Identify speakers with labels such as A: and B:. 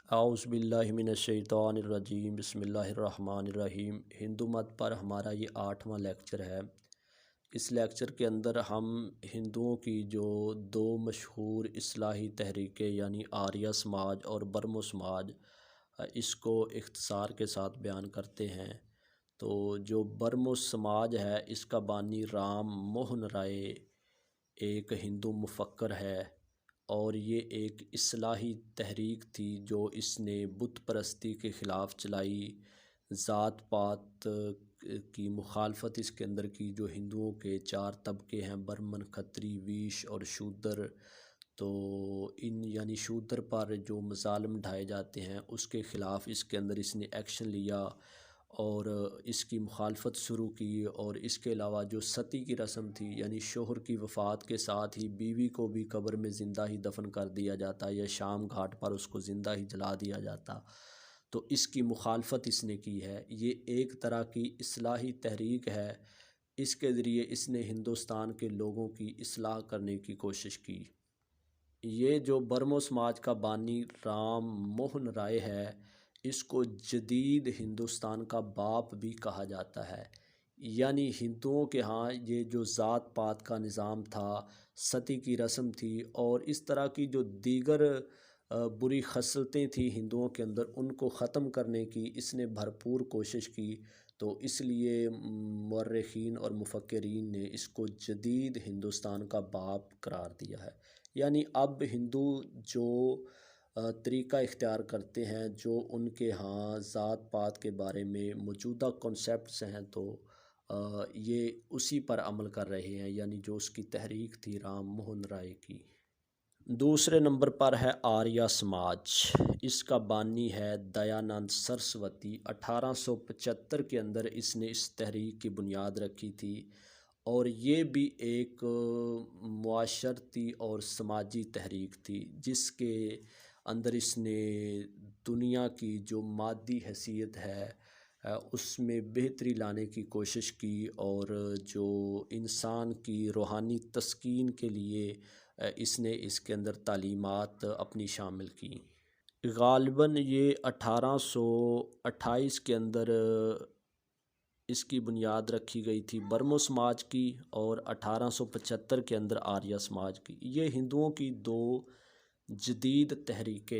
A: اعوذ باللہ من الشیطان الرجیم، بسم اللہ الرحمن الرحیم۔ ہندو مت پر ہمارا یہ 8واں لیکچر ہے۔ اس لیکچر کے اندر ہم ہندوؤں کی جو دو مشہور اصلاحی تحریکیں یعنی آریہ سماج اور برہمو سماج، اس کو اختصار کے ساتھ بیان کرتے ہیں۔ تو جو برہمو سماج ہے اس کا بانی رام موہن رائے ایک ہندو مفکر ہے، اور یہ ایک اصلاحی تحریک تھی جو اس نے بت پرستی کے خلاف چلائی، ذات پات کی مخالفت اس کے اندر کی۔ جو ہندوؤں کے 4 طبقے ہیں، برہمن، کھتری، ویش اور شودر، تو ان یعنی شودر پر جو مظالم ڈھائے جاتے ہیں اس کے خلاف اس کے اندر اس نے ایکشن لیا اور اس کی مخالفت شروع کی۔ اور اس کے علاوہ جو ستی کی رسم تھی، یعنی شوہر کی وفات کے ساتھ ہی بیوی کو بھی قبر میں زندہ ہی دفن کر دیا جاتا یا شام گھاٹ پر اس کو زندہ ہی جلا دیا جاتا، تو اس کی مخالفت اس نے کی ہے۔ یہ ایک طرح کی اصلاحی تحریک ہے، اس کے ذریعے اس نے ہندوستان کے لوگوں کی اصلاح کرنے کی کوشش کی۔ یہ جو برہمو سماج کا بانی رام موہن رائے ہے، اس کو جدید ہندوستان کا باپ بھی کہا جاتا ہے۔ یعنی ہندوؤں کے ہاں یہ جو ذات پات کا نظام تھا، ستی کی رسم تھی، اور اس طرح کی جو دیگر بری خصلتیں تھیں ہندوؤں کے اندر، ان کو ختم کرنے کی اس نے بھرپور کوشش کی۔ تو اس لیے مورخین اور مفکرین نے اس کو جدید ہندوستان کا باپ قرار دیا ہے۔ یعنی اب ہندو جو طریقہ اختیار کرتے ہیں، جو ان کے ہاں ذات پات کے بارے میں موجودہ کنسیپٹس ہیں، تو یہ اسی پر عمل کر رہے ہیں، یعنی جو اس کی تحریک تھی رام موہن رائے کی۔ دوسرے نمبر پر ہے آریہ سماج۔ اس کا بانی ہے دیانند سرسوتی۔ 1875 کے اندر اس نے اس تحریک کی بنیاد رکھی تھی، اور یہ بھی ایک معاشرتی اور سماجی تحریک تھی جس کے اندر اس نے دنیا کی جو مادی حیثیت ہے اس میں بہتری لانے کی کوشش کی، اور جو انسان کی روحانی تسکین کے لیے اس نے اس کے اندر تعلیمات اپنی شامل کی۔ غالباً یہ 1828 کے اندر اس کی بنیاد رکھی گئی تھی برہمو سماج کی، اور 1875 کے اندر آریہ سماج کی۔ یہ ہندوؤں کی دو جدید تحریکیں